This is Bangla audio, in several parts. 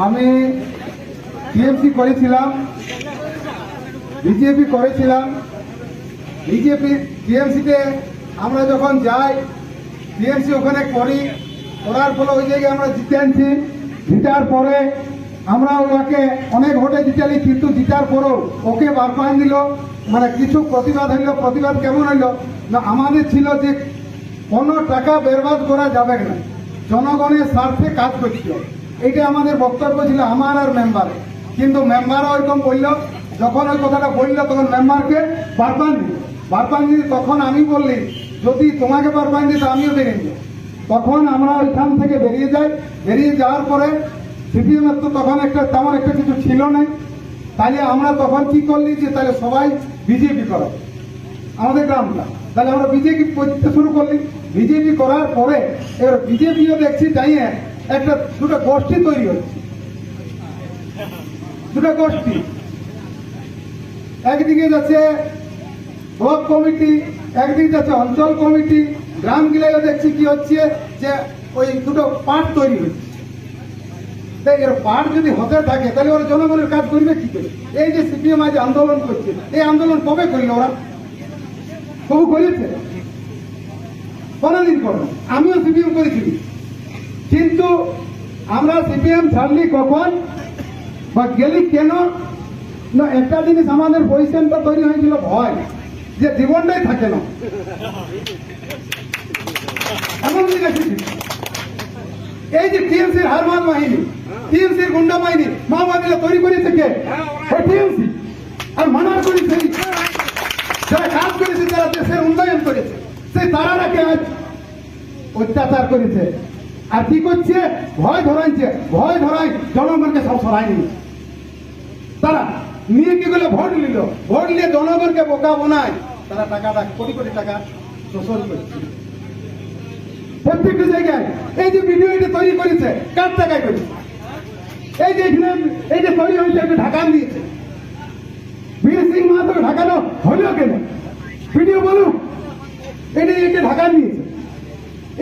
আমি টিএমসি করেছিলাম, বিজেপি করেছিলাম। বিজেপি টিএমসিতে আমরা যখন যাই, টিএমসি ওখানে করার ফলে ওই জায়গায় আমরা জিতে আনছি। জিতার পরে আমরা ওকে অনেক ভোটে জিতালি, কিন্তু জিতার পরেও ওকে বারপান দিল, মানে কিছু প্রতিবাদ হইল। প্রতিবাদ কেমন হইল না, আমাদের ছিল যে কোনো টাকা বেরবাদ করা যাবে না, জনগণের স্বার্থে কাজ করতে হবে, এইটা আমাদের বক্তব্য ছিল আমার আর মেম্বারের। কিন্তু মেম্বারও ওইরকম বলল, যখন ওই কথাটা বললো তখন মেম্বারকে বারপান দিল। তখন আমি বললি যদি তোমাকে বারপান দিই তো আমিও বেরিয়ে যাই। তখন আমরা ওইখান থেকে বেরিয়ে যাই। বেরিয়ে যাওয়ার পরে সিপিএমের তো তখন তেমন একটা কিছু ছিল না। তাহলে আমরা তখন কি করলি যে তাহলে সবাই বিজেপি করো আমাদের গ্রামটা, তাহলে আমরা বিজেপি করতে শুরু করলি। বিজেপি করার পরে এবার বিজেপিও দেখছি যাইয়ে দুটো গোষ্ঠী তৈরি হচ্ছে। দুটো গোষ্ঠী, একদিকে যাচ্ছে ব্লক কমিটি, একদিকে যাচ্ছে অঞ্চল কমিটি। গ্রামগুলো দেখছি কি হচ্ছে যে ওই দুটো পার্ট তৈরি হচ্ছে। এর পার্ট যদি হতে থাকে তাহলে ওরা জনগণের কাজ করবে কি করে? এই যে সিপিএম আজ আন্দোলন করছে, এই আন্দোলন কবে করলো ওরা? কবু করেছে? কোনদিন করো। আমিও সিপিএম করেছি, কিন্তু আমরা সিপিএম ছাড়লি কখন বা গেলি কেন না, একটা জিনিস আমাদের পজিশনটা তৈরি হয়েছিল ভয়, যে জীবনটাই থাকে না এমন জিনিস। এই যে টিএমসির হারমান বাহিনী, টিএমসির গুন্ডা বাহিনী, মাওবাদীরা তৈরি করেছে কে? টিএমসি। আর মানার করেছে যারা কাজ করেছে, যারা দেশের উন্নয়ন করেছে, সেই তারাকে আজ অত্যাচার করেছে। আর কি করছে? ভয় ধরাইছে। ভয় ধরাই জনগণকে সব সরাই নিয়েছে। তারা নিয়ে কি করলো? ভোট নিল। ভোট নিয়ে জনগণকে বোকা বানায়। তারা টাকাটা কোটি কোটি টাকা শোষণ করছে প্রত্যেকটা জায়গায়। এই যে ভিডিও এটা তৈরি করেছে, কার টাকায় করেছে? এই যে এই যে তৈরি হয়েছে, একটা ঢাকা দিয়েছে। বীর সিং মাহাতোকে ঢাকানো হলো কেন? ভিডিও বলুন। এটা একে ঢাকা দিয়েছে।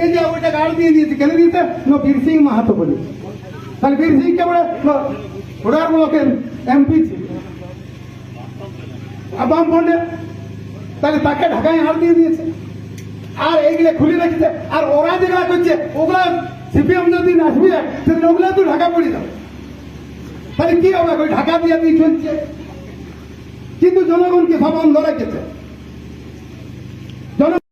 এই যে ওইটা গাড় দিয়ে দিয়েছে, কেন দিয়েছে? বীর সিং মাহাতো বলে। তাহলে বীর সিং কে ওড়ার ব্লকের এমপি ছিল বাম ফন্ডে, তাহলে তাকে ঢাকায় হার দিয়ে দিয়েছে। আর এইগুলো খুলে রেখেছে। আর ওরা যেগুলা করছে ওগুলা সিপিএম যদি আসবে সেদিন ওগুলা তো ঢাকা পড়ে যাবে। তাহলে কি হবে? ওই ঢাকা দিয়ে দিয়ে চলছে, কিন্তু জনগণকে সব অন্ধ রেখেছে।